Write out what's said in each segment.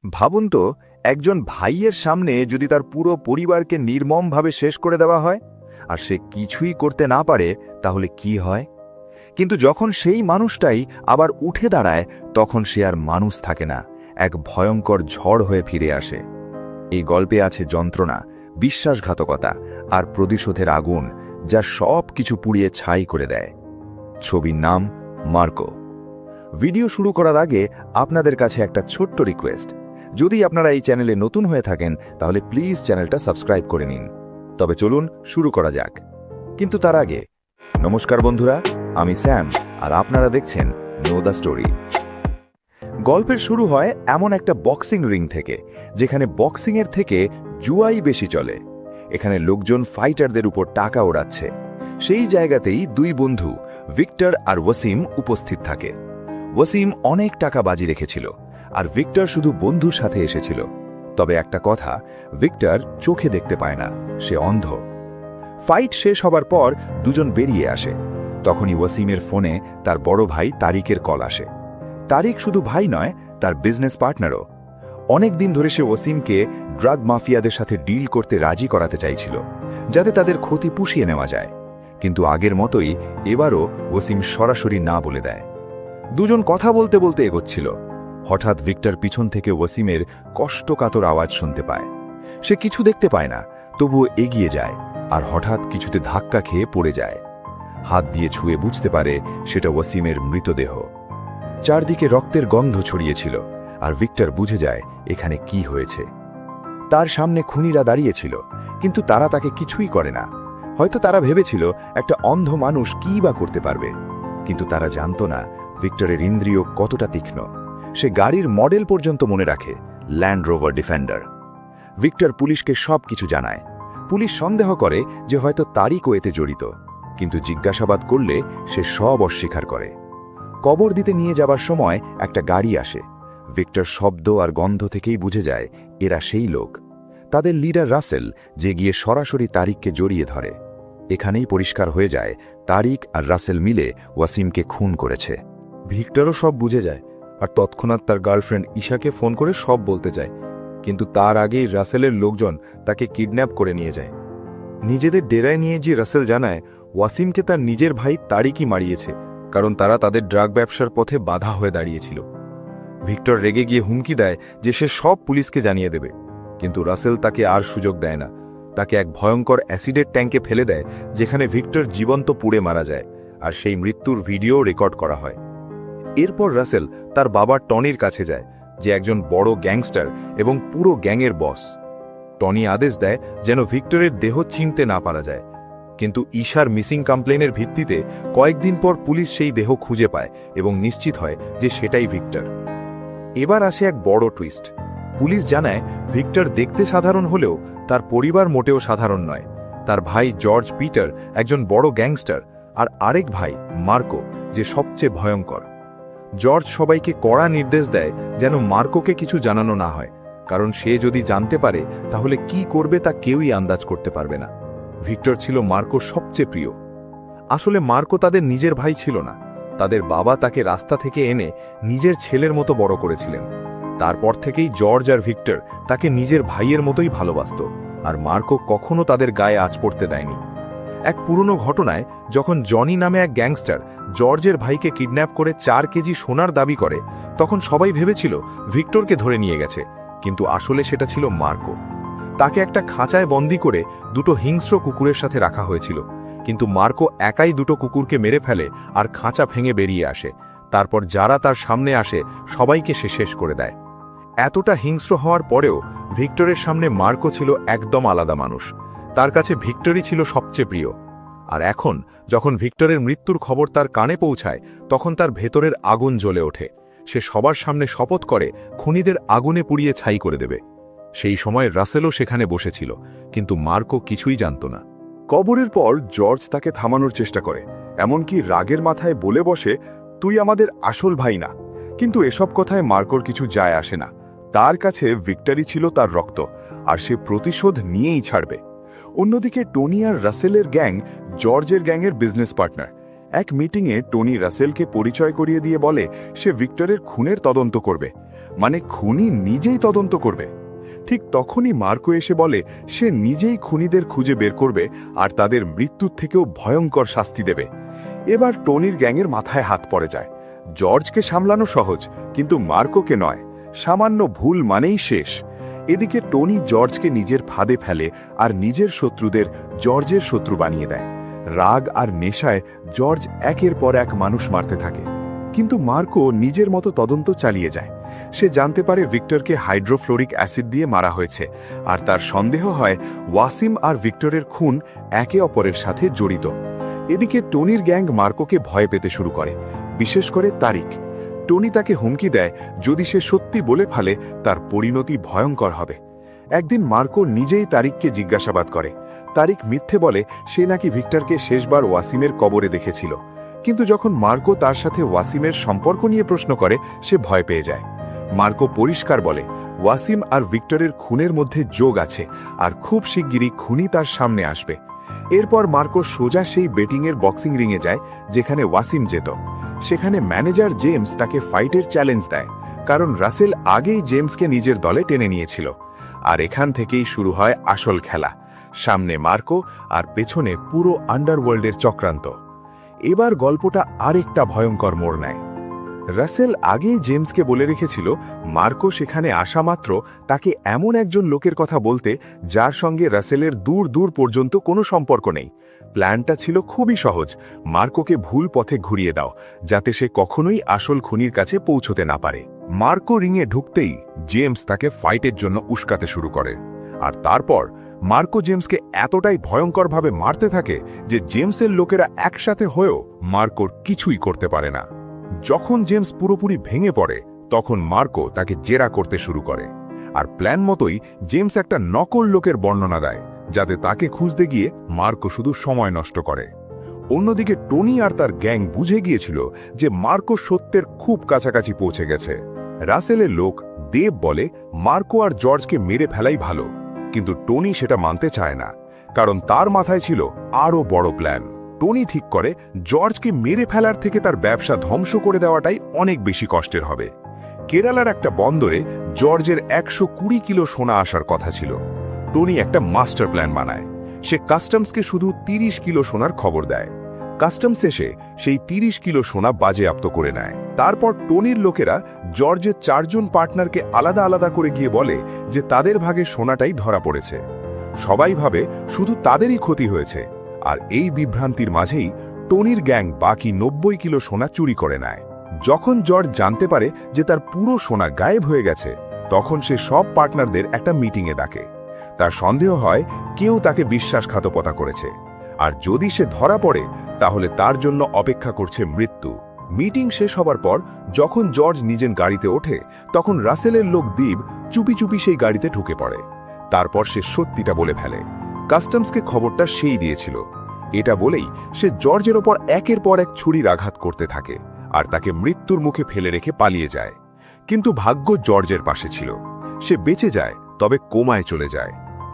ভাবুন তো, একজন ভাইয়ের সামনে যদি তার পুরো পরিবারকে নির্মমভাবে শেষ করে দেওয়া হয় আর সে কিছুই করতে না পারে, তাহলে কি হয়? কিন্তু যখন সেই মানুষটাই আবার উঠে দাঁড়ায়, তখন সে আর মানুষ থাকে না, এক ভয়ঙ্কর ঝড় হয়ে ফিরে আসে। এই গল্পে আছে যন্ত্রণা, বিশ্বাসঘাতকতা আর প্রতিশোধের আগুন, যা সব কিছু পুড়িয়ে ছাই করে দেয়। ছবির নাম মার্কো। ভিডিও শুরু করার আগে আপনাদের কাছে একটা ছোট্ট রিকোয়েস্ট, যদি আপনারা এই চ্যানেলে নতুন হয়ে থাকেন তাহলে প্লিজ চ্যানেলটা সাবস্ক্রাইব করে নিন। তবে চলুন শুরু করা যাক। কিন্তু তার আগে, নমস্কার বন্ধুরা, আমি স্যাম আর আপনারা দেখছেন নো দ্য স্টোরি। গল্পের শুরু হয় এমন একটা বক্সিং রিং থেকে, যেখানে বক্সিংয়ের থেকে জুয়াই বেশি চলে। এখানে লোকজন ফাইটারদের উপর টাকা ওড়াচ্ছে। সেই জায়গাতেই দুই বন্ধু ভিক্টর আর ওয়াসিম উপস্থিত থাকে। ওয়াসিম অনেক টাকা বাজি রেখেছিল আর ভিক্টর শুধু বন্ধুর সাথে এসেছিল। তবে একটা কথা, ভিক্টর চোখে দেখতে পায় না, সে অন্ধ। ফাইট শেষ হবার পর দুজন বেরিয়ে আসে। তখনই ওয়াসিমের ফোনে তার বড় ভাই তারিকের কল আসে। তারিক শুধু ভাই নয়, তার বিজনেস পার্টনারও। অনেক দিন ধরে সে ওয়াসিমকে ড্রাগ মাফিয়াদের সাথে ডিল করতে রাজি করাতে চাইছিল, যাতে তাদের ক্ষতি পুষিয়ে নেওয়া যায়। কিন্তু আগের মতোই এবারও ওয়াসিম সরাসরি না বলে দেয়। দুজন কথা বলতে বলতে এগোচ্ছিল। হঠাৎ ভিক্টর পিছন থেকে ওয়াসিমের কষ্টকাতর আওয়াজ শুনতে পায়। সে কিছু দেখতে পায় না, তবুও এগিয়ে যায় আর হঠাৎ কিছুতে ধাক্কা খেয়ে পড়ে যায়। হাত দিয়ে ছুঁয়ে বুঝতে পারে সেটা ওয়াসিমের মৃতদেহ। চারদিকে রক্তের গন্ধ ছড়িয়েছিল আর ভিক্টর বুঝে যায় এখানে কি হয়েছে। তার সামনে খুনিরা দাঁড়িয়েছিল, কিন্তু তারা তাকে কিছুই করে না। হয়তো তারা ভেবেছিল একটা অন্ধ মানুষ কী বা করতে পারবে, কিন্তু তারা জানত না ভিক্টরের ইন্দ্রিয় কতটা তীক্ষ্ণ। সে গাড়ির মডেল পর্যন্ত মনে রাখে, ল্যান্ড রোভার ডিফেন্ডার। ভিক্টর পুলিশকে সব কিছু জানায়। পুলিশ সন্দেহ করে যে হয়তো তারিকও এতে জড়িত, কিন্তু জিজ্ঞাসাবাদ করলে সে সব অস্বীকার করে। কবর দিতে নিয়ে যাবার সময় একটা গাড়ি আসে। ভিক্টর শব্দ আর গন্ধ থেকেই বুঝে যায় এরা সেই লোক, তাদের লিডার রাসেল, যে গিয়ে সরাসরি তারিককে জড়িয়ে ধরে। এখানেই পরিষ্কার হয়ে যায় তারিক আর রাসেল মিলে ওয়াসিমকে খুন করেছে। ভিক্টরও সব বুঝে যায় আর তৎক্ষণাৎ তার গার্লফ্রেন্ড ঈশাকে ফোন করে সব বলতে যায়। কিন্তু তার আগেই রাসেলের লোকজন তাকে কিডন্যাপ করে নিয়ে যায়। নিজেদের ডেরায় নিয়ে যে রাসেল জানায় ওয়াসিমকে তার নিজের ভাই তারিকই মারিয়েছে, কারণ তারা তাদের ড্রাগ ব্যবসার পথে বাধা হয়ে দাঁড়িয়েছিল। ভিক্টর রেগে গিয়ে হুমকি দেয় যে সে সব পুলিশকে জানিয়ে দেবে, কিন্তু রাসেল তাকে আর সুযোগ দেয় না। তাকে এক ভয়ঙ্কর অ্যাসিডের ট্যাঙ্কে ফেলে দেয়, যেখানে ভিক্টর জীবন্ত পুড়ে মারা যায়, আর সেই মৃত্যুর ভিডিও রেকর্ড করা হয়। এরপর রাসেল তার বাবা টনির কাছে যায়, যে একজন বড় গ্যাংস্টার এবং পুরো গ্যাংয়ের বস। টনি আদেশ দেয় যেন ভিক্টরের দেহ চিনতে না পারা যায়, কিন্তু ঈশার মিসিং কমপ্লেনের ভিত্তিতে কয়েকদিন পর পুলিশ সেই দেহ খুঁজে পায় এবং নিশ্চিত হয় যে সেটাই ভিক্টর। এবার আসে এক বড় টুইস্ট। পুলিশ জানায় ভিক্টর দেখতে সাধারণ হলেও তার পরিবার মোটেও সাধারণ নয়। তার ভাই জর্জ পিটার একজন বড় গ্যাংস্টার, আর আরেক ভাই মার্কো, যে সবচেয়ে ভয়ঙ্কর। জর্জ সবাইকে কড়া নির্দেশ দেয় যেন মার্কোকে কিছু জানানো না হয়, কারণ সে যদি জানতে পারে তাহলে কি করবে তা কেউই আন্দাজ করতে পারবে না। ভিক্টর ছিল মার্কোর সবচেয়ে প্রিয়। আসলে মার্কো তাদের নিজের ভাই ছিল না, তাদের বাবা তাকে রাস্তা থেকে এনে নিজের ছেলের মতো বড় করেছিলেন। তারপর থেকেই জর্জ আর ভিক্টর তাকে নিজের ভাইয়ের মতোই ভালোবাসত, আর মার্কো কখনো তাদের গায়ে আঁচ পড়তে দেয়নি। এক পুরনো ঘটনায় যখন জনি নামে এক গ্যাংস্টার জর্জের ভাইকে কিডন্যাপ করে 4 কেজি সোনার দাবি করে, তখন সবাই ভেবেছিল ভিক্টরকে ধরে নিয়ে গেছে, কিন্তু আসলে সেটা ছিল মার্কো। তাকে একটা খাঁচায় বন্দি করে দুটো হিংস্র কুকুরের সাথে রাখা হয়েছিল, কিন্তু মার্কো একাই দুটো কুকুরকে মেরে ফেলে আর খাঁচা ভেঙে বেরিয়ে আসে। তারপর যারা তার সামনে আসে সবাইকে সে শেষ করে দেয়। এতটা হিংস্র হওয়ার পরেও ভিক্টরের সামনে মার্কো ছিল একদম আলাদা মানুষ। তার কাছে ভিক্টরই ছিল সবচেয়ে প্রিয়। আর এখন যখন ভিক্টরের মৃত্যুর খবর তার কানে পৌঁছায়, তখন তার ভেতরের আগুন জ্বলে ওঠে। সে সবার সামনে শপথ করে খুনিদের আগুনে পুড়িয়ে ছাই করে দেবে। সেই সময় রাসেলও সেখানে বসেছিল, কিন্তু মার্কো কিছুই জানত না। কবরের পর জর্জ তাকে থামানোর চেষ্টা করে, এমনকি রাগের মাথায় বলে বসে, তুই আমাদের আসল ভাই না। কিন্তু এসব কথায় মার্কোর কিছু যায় আসে না। তার কাছে ভিক্টরি ছিল তার রক্ত, আর সে প্রতিশোধ নিয়েই ছাড়বে। অন্যদিকে টনি আর রাসেলের গ্যাং জর্জের গ্যাংয়ের বিজনেস পার্টনার। এক মিটিংয়ে টনি রাসেলকে পরিচয় করিয়ে দিয়ে বলে সে ভিক্টরের খুনের তদন্ত করবে। মানে খুনি নিজেই তদন্ত করবে। ঠিক তখনই মার্কো এসে বলে সে নিজেই খুনিদের খুঁজে বের করবে আর তাদের মৃত্যুর থেকেও ভয়ঙ্কর শাস্তি দেবে। এবার টনির গ্যাংয়ের মাথায় হাত পড়ে যায়। জর্জকে সামলানো সহজ, কিন্তু মার্কোকে নয়। সামান্য ভুল মানেই শেষ। এদিকে টনি জর্জকে নিজের ফাঁদে ফেলে আর নিজের শত্রুদের জর্জের শত্রু বানিয়ে দেয়। রাগ আর নেশায় জর্জ একের পর এক মানুষ মারতে থাকে, কিন্তু মার্কো নিজের মতো তদন্ত চালিয়ে যায়। সে জানতে পারে ভিক্টরকে হাইড্রোফ্লোরিক অ্যাসিড দিয়ে মারা হয়েছে, আর তার সন্দেহ হয় ওয়াসিম আর ভিক্টরের খুন একে অপরের সাথে জড়িত। এদিকে টনির গ্যাং মার্কোকে ভয় পেতে শুরু করে, বিশেষ করে তারিক। টনি তাকে হুমকি দেয় যদি সে সত্যি বলে ফেলে তার পরিণতি ভয়ঙ্কর হবে। একদিন মার্কো নিজেই তারিককে জিজ্ঞাসাবাদ করে। তারিক মিথ্যে বলে সে নাকি ভিক্টরকে শেষবার ওয়াসিমের কবরে দেখেছিল, কিন্তু যখন মার্কো তার সাথে ওয়াসিমের সম্পর্ক নিয়ে প্রশ্ন করে সে ভয় পেয়ে যায়। মার্কো পরিষ্কার বলে ওয়াসিম আর ভিক্টরের খুনের মধ্যে যোগ আছে, আর খুব শিগগিরই খুনি তার সামনে আসবে। এরপর মার্কো সোজা সেই বেটিংয়ের বক্সিং রিংয়ে যায় যেখানে ওয়াসিম যেত। সেখানে ম্যানেজার জেমস তাকে ফাইটের চ্যালেঞ্জ দেয়, কারণ রাসেল আগেই জেমসকে নিজের দলে টেনে নিয়েছিল। আর এখান থেকেই শুরু হয় আসল খেলা। সামনে মার্কো আর পেছনে পুরো আন্ডারওয়ার্ল্ডের চক্রান্ত। এবার গল্পটা আরেকটা ভয়ঙ্কর মোড় নেয়। রাসেল আগেই জেমসকে বলে রেখেছিল মার্কো সেখানে আসা মাত্র তাকে এমন একজন লোকের কথা বলতে যার সঙ্গে রাসেলের দূর দূর পর্যন্ত কোনো সম্পর্ক নেই। প্ল্যানটা ছিল খুবই সহজ, মার্কোকে ভুল পথে ঘুরিয়ে দাও যাতে সে কখনোই আসল খুনির কাছে পৌঁছতে না পারে। মার্কো রিংয়ে ঢুকতেই জেমস তাকে ফাইটের জন্য উস্কাতে শুরু করে, আর তারপর মার্কো জেমসকে এতটাই ভয়ঙ্করভাবে মারতে থাকে যে জেমসের লোকেরা একসাথে হয়েও মার্কোর কিছুই করতে পারে না। যখন জেমস পুরোপুরি ভেঙে পড়ে তখন মার্কো তাকে জেরা করতে শুরু করে, আর প্ল্যান মতোই জেমস একটা নকল লোকের বর্ণনা দেয় যাতে তাকে খুঁজতে গিয়ে মার্কো শুধু সময় নষ্ট করে। অন্যদিকে টনি আর তার গ্যাং বুঝে গিয়েছিল যে মার্কো সত্যের খুব কাছাকাছি পৌঁছে গেছে। রাসেলের লোক দেব বলে মার্কো আর জর্জকে মেরে ফেলাই ভালো, কিন্তু টনি সেটা মানতে চায় না, কারণ তার মাথায় ছিল আরও বড় প্ল্যান। টনি ঠিক করে জর্জকে মেরে ফেলার থেকে তার ব্যবসা ধ্বংস করে দেওয়াটাই অনেক বেশি কষ্টের হবে। কেরালার একটা বন্দরে জর্জের 120 কিলো সোনা আসার কথা ছিল। টনি একটা মাস্টার প্ল্যান বানায়। সে কাস্টমসকে শুধু 30 কিলো সোনার খবর দেয়। কাস্টমস এসে সেই 30 কিলো সোনা বাজেয়াপ্ত করে নেয়। তারপর টনির লোকেরা জর্জের 4 জন পার্টনারকে আলাদা আলাদা করে গিয়ে বলে যে তাদের ভাগে সোনাটাই ধরা পড়েছে। সবাই ভাবে শুধু তাদেরই ক্ষতি হয়েছে, আর এই বিভ্রান্তির মাঝেই টনির গ্যাং বাকি 90 কিলো সোনা চুরি করে নেয়। যখন জর্জ জানতে পারে যে তার পুরো সোনা গায়েব হয়ে গেছে, তখন সে সব পার্টনারদের একটা মিটিংয়ে ডাকে। তার সন্দেহ হয় কেউ তাকে বিশ্বাসঘাতকতা করেছে, আর যদি সে ধরা পড়ে তাহলে তার জন্য অপেক্ষা করছে মৃত্যু। মিটিং শেষ হবার পর যখন জর্জ নিজের গাড়িতে ওঠে, তখন রাসেলের লোক দীপ চুপি চুপি সেই গাড়িতে ঢুকে পড়ে। তারপর সে সত্যিটা বলে ফেলে, কাস্টমসকে খবরটা সেই দিয়েছিল। এটা বলেই সে জর্জের ওপর একের পর এক ছুরির আঘাত করতে থাকে আর তাকে মৃত্যুর মুখে ফেলে রেখে পালিয়ে যায়। কিন্তু ভাগ্য জর্জের পাশে ছিল। সে বেঁচে যায়, তবে কোমায় চলে যায়।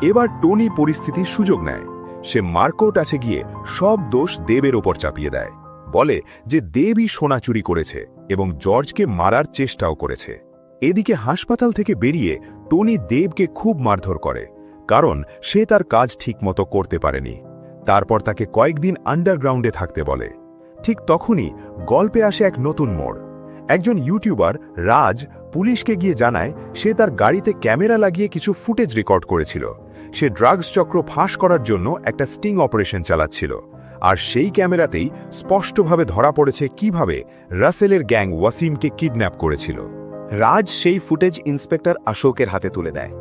এবার টনি পরিস্থিতির সুযোগ নেয়। সে মার্কোর কাছে গিয়ে সব দোষ দেবের ওপর চাপিয়ে দেয়, বলে যে দেবই সোনা চুরি করেছে এবং জর্জকে মারার চেষ্টাও করেছে। এদিকে হাসপাতাল থেকে বেরিয়ে টনি দেবকে খুব মারধর করে, কারণ সে তার কাজ ঠিকমতো করতে পারেনি। তারপর তাকে কয়েকদিন আন্ডারগ্রাউন্ডে থাকতে বলে। ঠিক তখনই গল্পে আসে এক নতুন মোড়। একজন ইউটিউবার রাজ পুলিশকে গিয়ে জানায় সে তার গাড়িতে ক্যামেরা লাগিয়ে কিছু ফুটেজ রেকর্ড করেছিল। সে ড্রাগস চক্র ফাঁস করার জন্য একটা স্টিং অপারেশন চালাচ্ছিল, আর সেই ক্যামেরাতেই স্পষ্টভাবে ধরা পড়েছে কিভাবে রাসেলের গ্যাং ওয়াসিমকে কিডন্যাপ করেছিল। রাজ সেই ফুটেজ ইন্সপেক্টর অশোকের হাতে তুলে দেয়।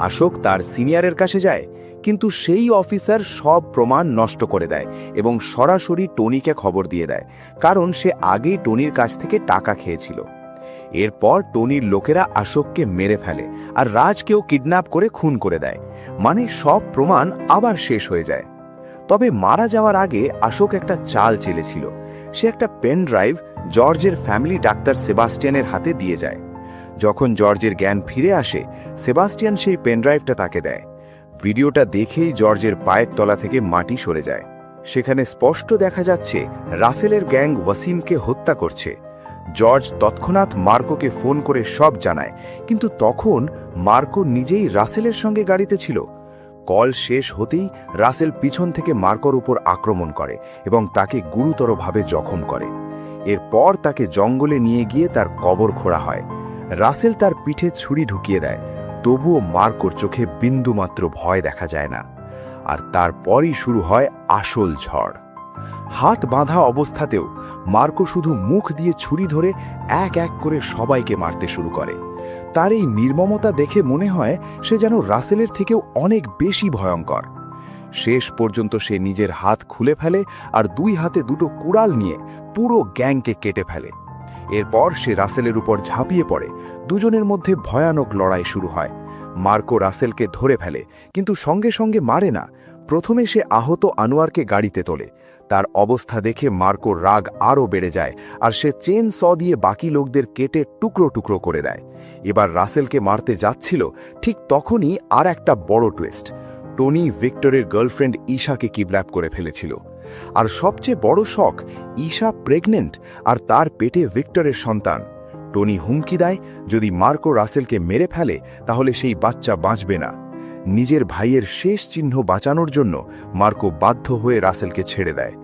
অশোক তার সিনিয়রের কাছে যায়, কিন্তু সেই অফিসার সব প্রমাণ নষ্ট করে দেয় এবং সরাসরি টনিকে খবর দিয়ে দেয়, কারণ সে আগেই টনির কাছ থেকে টাকা খেয়েছিল। এরপর টনির লোকেরা অশোককে মেরে ফেলে আর রাজকেও কিডন্যাপ করে খুন করে দেয়, মানে সব প্রমাণ আবার শেষ হয়ে যায়। তবে মারা যাওয়ার আগে অশোক একটা চাল চেলেছিল। সে একটা পেন ড্রাইভ জর্জের ফ্যামিলি ডাক্তার সেবাস্টিয়ানের হাতে দিয়ে যায়। যখন জর্জের জ্ঞান ফিরে আসে, সেবাস্টিয়ান সেই পেনড্রাইভটা তাকে দেয়। ভিডিওটা দেখেই জর্জের পায়ের তলা থেকে মাটি সরে যায়। সেখানে স্পষ্ট দেখা যাচ্ছে রাসেলের গ্যাং ওয়াসিমকে হত্যা করছে। জর্জ তৎক্ষণাৎ মার্কোকে ফোন করে সব জানায়, কিন্তু তখন মার্কো নিজেই রাসেলের সঙ্গে গাড়িতে ছিল। কল শেষ হতেই রাসেল পিছন থেকে মার্কোর উপর আক্রমণ করে এবং তাকে গুরুতরভাবে জখম করে। এরপর তাকে জঙ্গলে নিয়ে গিয়ে তার কবর খোঁড়া হয়। রাসেল তার পিঠে ছুরি ঢুকিয়ে দেয়, তবুও মার্কোর চোখে বিন্দুমাত্র ভয় দেখা যায় না। আর তারপরই শুরু হয় আসল ঝড়। হাত বাঁধা অবস্থাতেও মার্কো শুধু মুখ দিয়ে ছুরি ধরে এক এক করে সবাইকে মারতে শুরু করে। তার এই নির্মমতা দেখে মনে হয় সে যেন রাসেলের থেকেও অনেক বেশি ভয়ঙ্কর। শেষ পর্যন্ত সে নিজের হাত খুলে ফেলে আর দুই হাতে দুটো কুড়াল নিয়ে পুরো গ্যাংকে কেটে ফেলে। এরপর সে রাসেলের উপর ঝাঁপিয়ে পড়ে। দুজনের মধ্যে ভয়ানক লড়াই শুরু হয়। মার্কো রাসেলকে ধরে ফেলে, কিন্তু সঙ্গে সঙ্গে মারে না। প্রথমে সে আহত আনোয়ারকে গাড়িতে তোলে। তার অবস্থা দেখে মার্কোর রাগ আরও বেড়ে যায় আর সে চেন স দিয়ে বাকি লোকদের কেটে টুকরো টুকরো করে দেয়। এবার রাসেলকে মারতে যাচ্ছিল, ঠিক তখনই আর একটা বড় টুইস্ট। টনি ভিক্টরের গার্লফ্রেন্ড ঈশাকে কিডন্যাপ করে ফেলেছিল। আর সবচেয়ে বড় শখ, ঈশা প্রেগনেন্ট আর তার পেটে ভিক্টরের সন্তান। টনি হুমকি দেয়, যদি মার্কো রাসেলকে মেরে ফেলে তাহলে সেই বাচ্চা বাঁচবে না। নিজের ভাইয়ের শেষ চিহ্ন বাঁচানোর জন্য মার্কো বাধ্য হয়ে রাসেলকে ছেড়ে দেয়।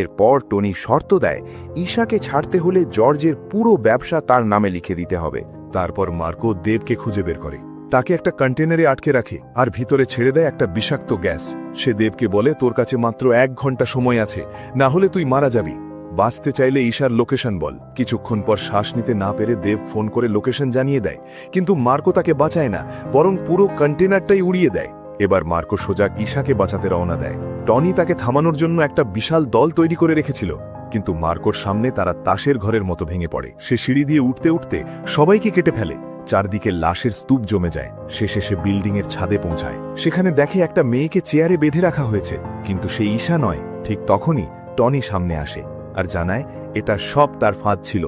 এরপর টনি শর্ত দেয়, ঈশাকে ছাড়তে হলে জর্জের পুরো ব্যবসা তার নামে লিখে দিতে হবে। তারপর মার্কো দেবকে খুঁজে বের করে, তাকে একটা কন্টেনারে আটকে রাখে আর ভিতরে ছেড়ে দেয় একটা বিষাক্ত গ্যাস। সে দেবকে বলে, তোর কাছে মাত্র 1 ঘন্টা সময় আছে, না হলে তুই মারা যাবি। বাঁচতে চাইলে ঈশার লোকেশন বল। কিছুক্ষণ পর শ্বাস নিতে না পেরে দেব ফোন করে লোকেশন জানিয়ে দেয়, কিন্তু মার্কো তাকে বাঁচায় না, বরং পুরো কন্টেনারটাই উড়িয়ে দেয়। এবার মার্কো সোজা ঈশাকে বাঁচাতে রওনা দেয়। টনি তাকে থামানোর জন্য একটা বিশাল দল তৈরি করে রেখেছিল, কিন্তু মার্কোর সামনে তারা তাসের ঘরের মতো ভেঙে পড়ে। সে সিঁড়ি দিয়ে উঠতে উঠতে সবাইকে কেটে ফেলে। চারদিকে লাশের স্তূপ জমে যায়। শেষে সে বিল্ডিংয়ের ছাদে পৌঁছায়। সেখানে দেখে একটা মেয়েকে চেয়ারে বেঁধে রাখা হয়েছে, কিন্তু সে ঈশা নয়। ঠিক তখনই টনি সামনে আসে আর জানায় এটা সব তার ফাঁদ ছিল।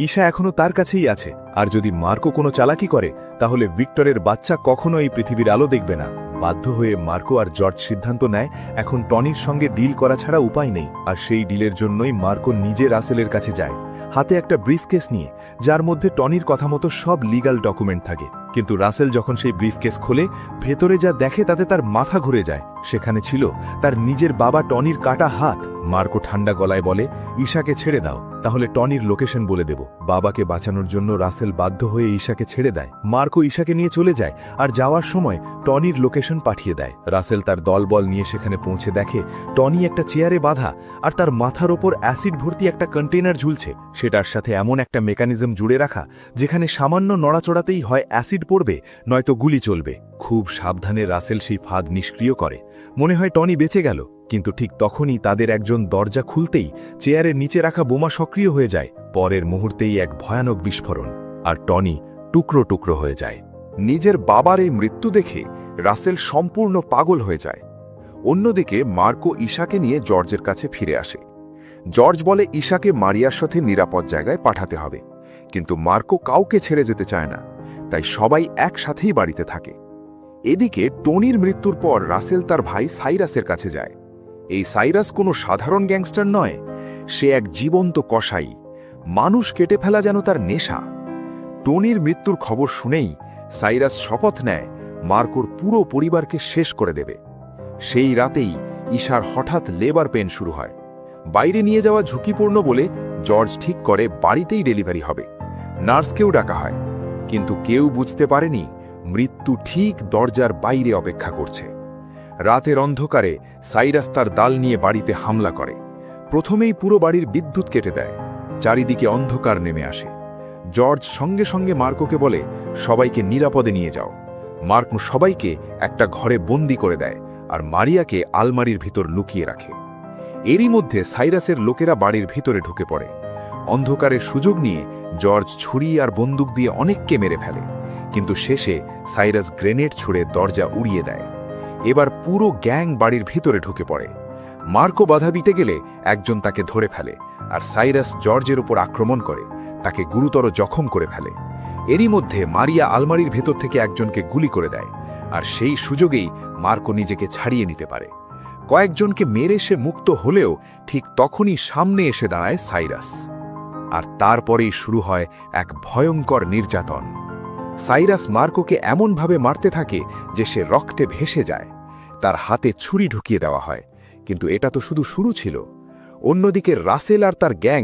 ঈশা এখনো তার কাছেই আছে, আর যদি মার্কো কোনো চালাকি করে তাহলে ভিক্টরের বাচ্চা কখনো এই পৃথিবীর আলো দেখবে না। বাধ্য হয়ে মার্কো আর জর্জ সিদ্ধান্ত নেয় এখন টনির সঙ্গে ডিল করা ছাড়া উপায় নেই। আর সেই ডিলের জন্যই মার্কো নিজে রাসেলের কাছে যায়, হাতে একটা ব্রিফকেস নিয়ে, যার মধ্যে টনির কথা মতো সব লিগ্যাল ডকুমেন্ট থাকে। কিন্তু রাসেল যখন সেই ব্রিফকেস খোলে, ভেতরে যা দেখে তাতে তার মাথা ঘুরে যায়। সেখানে ছিল তার নিজের বাবা টনির কাটা হাত। মার্কো ঠান্ডা গলায় বলে, ঈশাকে ছেড়ে দাও, তাহলে টনির লোকেশন বলে দেব। বাবাকে বাঁচানোর জন্য রাসেল বাধ্য হয়ে ঈশাকে ছেড়ে দেয়। মার্কো ঈশাকে নিয়ে চলে যায় আর যাওয়ার সময় টনির লোকেশন পাঠিয়ে দেয়। রাসেল তার দলবল নিয়ে সেখানে পৌঁছে দেখে টনি একটা চেয়ারে বাঁধা আর তার মাথার ওপর অ্যাসিড ভর্তি একটা কন্টেইনার ঝুলছে। সেটার সাথে এমন একটা মেকানিজম জুড়ে রাখা যেখানে সামান্য নড়াচড়াতেই হয় অ্যাসিড পড়বে, নয়তো গুলি চলবে। খুব সাবধানে রাসেল সেই ফাঁদ নিষ্ক্রিয় করে। মনে হয় টনি বেঁচে গেল, কিন্তু ঠিক তখনই তাদের একজন দরজা খুলতেই চেয়ারের নিচে রাখা বোমা সক্রিয় হয়ে যায়। পরের মুহূর্তেই এক ভয়ানক বিস্ফোরণ, আর টনি টুকরো টুকরো হয়ে যায়। নিজের বাবার এই মৃত্যু দেখে রাসেল সম্পূর্ণ পাগল হয়ে যায়। অন্যদিকে মার্কো ঈশাকে নিয়ে জর্জের কাছে ফিরে আসে। জর্জ বলে ঈশাকে মারিয়ার সাথে নিরাপদ জায়গায় পাঠাতে হবে, কিন্তু মার্কো কাউকে ছেড়ে যেতে চায় না, তাই সবাই একসাথেই বাড়িতে থাকে। এদিকে টনির মৃত্যুর পর রাসেল তার ভাই সাইরাসের কাছে যায়। এই সাইরাস কোনো সাধারণ গ্যাংস্টার নয়, সে এক জীবন্ত কসাই। মানুষ কেটে ফেলা যেন তার নেশা। টনির মৃত্যুর খবর শুনেই সাইরাস শপথ নেয় মার্কোর পুরো পরিবারকে শেষ করে দেবে। সেই রাতেই ঈশার হঠাৎ লেবার পেন শুরু হয়। বাইরে নিয়ে যাওয়া ঝুঁকিপূর্ণ বলে জর্জ ঠিক করে বাড়িতেই ডেলিভারি হবে। নার্সকেও ডাকা হয়, কিন্তু কেউ বুঝতে পারেনি মৃত্যু ঠিক দরজার বাইরে অপেক্ষা করছে। রাতের অন্ধকারে সাইরাস তার দাল নিয়ে বাড়িতে হামলা করে। প্রথমেই পুরো বাড়ির বিদ্যুৎ কেটে দেয়। চারিদিকে অন্ধকার নেমে আসে। জর্জ সঙ্গে সঙ্গে মার্কোকে বলে, সবাইকে নিরাপদে নিয়ে যাও। মার্কো সবাইকে একটা ঘরে বন্দি করে দেয় আর মারিয়াকে আলমারির ভিতর লুকিয়ে রাখে। এরই মধ্যে সাইরাসের লোকেরা বাড়ির ভিতরে ঢুকে পড়ে। অন্ধকারের সুযোগ নিয়ে জর্জ ছুরি আর বন্দুক দিয়ে অনেককে মেরে ফেলে, কিন্তু শেষে সাইরাস গ্রেনেড ছুঁড়ে দরজা উড়িয়ে দেয়। এবার পুরো গ্যাং বাড়ির ভিতরে ঢুকে পড়ে। মার্কো বাধা দিতে গেলে একজন তাকে ধরে ফেলে, আর সাইরাস জর্জের উপর আক্রমণ করে, তাকে গুরুতর জখম করে ফেলে। এরই মধ্যে মারিয়া আলমারির ভেতর থেকে একজনকে গুলি করে দেয়, আর সেই সুযোগেই মার্কো নিজেকে ছাড়িয়ে নিতে পারে। কয়েকজনকে মেরে সে মুক্ত হলেও ঠিক তখনই সামনে এসে দাঁড়ায় সাইরাস। আর তারপরেই শুরু হয় এক ভয়ঙ্কর নির্যাতন। সাইরাস মার্কোকে এমনভাবে মারতে থাকে যে সে রক্তে ভেসে যায়। তার হাতে ছুরি ঢুকিয়ে দেওয়া হয়, কিন্তু এটা তো শুধু শুরু ছিল। অন্যদিকে রাসেল আর তার গ্যাং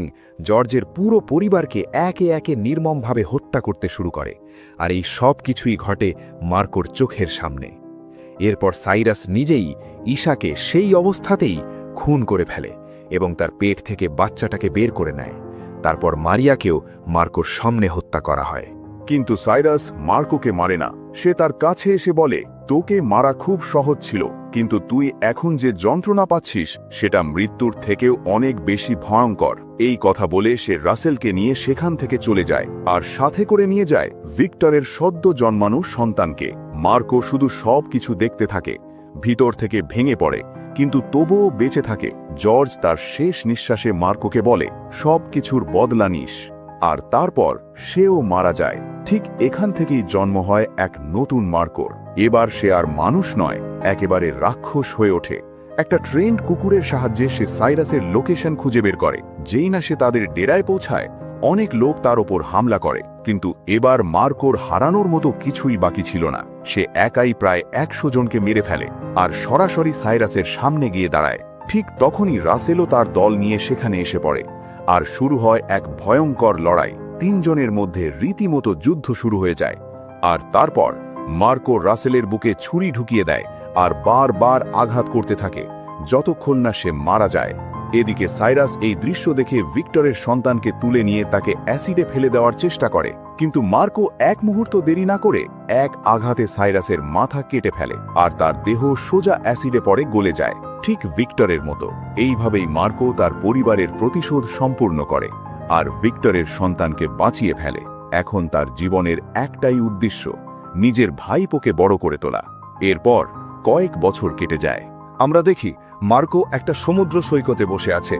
জর্জের পুরো পরিবারকে একে একে নির্মমভাবে হত্যা করতে শুরু করে, আর এই সব কিছুই ঘটে মার্কোর চোখের সামনে। এরপর সাইরাস নিজেই ঈশাকে সেই অবস্থাতেই খুন করে ফেলে এবং তার পেট থেকে বাচ্চাটাকে বের করে নেয়। তারপর মারিয়াকেও মার্কোর সামনে হত্যা করা হয়। কিন্তু সাইরাস মার্কোকে মারে না। সে তার কাছে এসে বলে, তোকে মারা খুব সহজ ছিল, কিন্তু তুই এখন যে যন্ত্রণা পাচ্ছিস সেটা মৃত্যুর থেকেও অনেক বেশি ভয়ঙ্কর। এই কথা বলে সে রাসেলকে নিয়ে সেখান থেকে চলে যায়, আর সাথে করে নিয়ে যায় ভিক্টরের সদ্য জন্মানো সন্তানকে। মার্কো শুধু সব কিছু দেখতে থাকে, ভিতর থেকে ভেঙে পড়ে, কিন্তু তবুও বেঁচে থাকে। জর্জ তার শেষ নিঃশ্বাসে মার্কোকে বলে, সব কিছুর বদলা নিস। আর তারপর সেও মারা যায়। ঠিক এখান থেকেই জন্ম হয় এক নতুন মার্কোর। এবার সে আর মানুষ নয়, একেবারে রাক্ষস হয়ে ওঠে। একটা ট্রেন্ড কুকুরের সাহায্যে সে সাইরাসের লোকেশন খুঁজে বের করে। যেই না সে তাদের ডেরায় পৌঁছায়, অনেক লোক তার ওপর হামলা করে। কিন্তু এবার মার্কোর হারানোর মতো কিছুই বাকি ছিল না। সে একাই প্রায় 100 জনকে মেরে ফেলে আর সরাসরি সাইরাসের সামনে গিয়ে দাঁড়ায়। ঠিক তখনই রাসেলও তার দল নিয়ে সেখানে এসে পড়ে, আর শুরু হয় এক ভয়ঙ্কর লড়াই। 3 জনের মধ্যে রীতিমতো যুদ্ধ শুরু হয়ে যায়। আর তারপর মার্কো রাসেলের বুকে ছুরি ঢুকিয়ে দেয় আর বারবার আঘাত করতে থাকে, যতক্ষণ না সে মারা যায়। এদিকে সাইরাস এই দৃশ্য দেখে ভিক্টরের সন্তানকে তুলে নিয়ে তাকে অ্যাসিডে ফেলে দেওয়ার চেষ্টা করে, কিন্তু মার্কো এক মুহূর্ত দেরি না করে এক আঘাতে সাইরাসের মাথা কেটে ফেলে, আর তার দেহ সোজা অ্যাসিডে পড়ে গলে যায়, ঠিক ভিক্টরের মতো। এইভাবেই মার্কো তার পরিবারের প্রতিশোধ সম্পূর্ণ করে আর ভিক্টরের সন্তানকে বাঁচিয়ে ফেলে। এখন তার জীবনের একটাই উদ্দেশ্য, নিজের ভাইপোকে বড় করে তোলা। এরপর কয়েক বছর কেটে যায়। আমরা দেখি মার্কো একটা সমুদ্র সৈকতে বসে আছে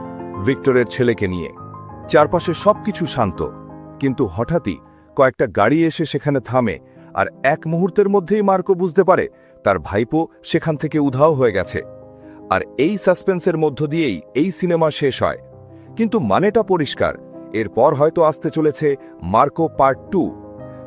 ভিক্টরের ছেলেকে নিয়ে। চারপাশে সবকিছু শান্ত, কিন্তু হঠাৎই কয়েকটা গাড়ি এসে সেখানে থামে, আর এক মুহূর্তের মধ্যেই মার্কো বুঝতে পারে তার ভাইপো সেখান থেকে উধাও হয়ে গেছে। আর এই সাসপেন্সের মধ্য দিয়েই এই সিনেমা শেষ হয়। কিন্তু মানেটা পরিষ্কার, এরপর হয়তো আসতে চলেছে মার্কো পার্ট 2।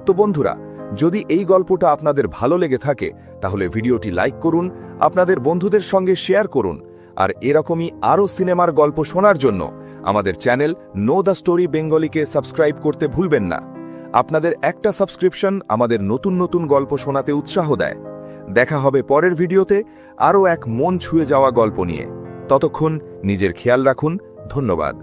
তো বন্ধুরা, যদি এই গল্পটা আপনাদের ভালো লেগে থাকে তাহলে ভিডিওটি লাইক করুন, আপনাদের বন্ধুদের সঙ্গে শেয়ার করুন, আর এরকমই আরও সিনেমার গল্প শোনার জন্য আমাদের চ্যানেল নো দ্য স্টোরি বেঙ্গলিকে সাবস্ক্রাইব করতে ভুলবেন না। আপনাদের একটা সাবস্ক্রিপশন আমাদের নতুন নতুন গল্প শোনাতে উৎসাহ দেয়। দেখা হবে পরের ভিডিওতে আরও এক মন ছুঁয়ে যাওয়া গল্প নিয়ে। ততক্ষণ নিজের খেয়াল রাখুন। ধন্যবাদ।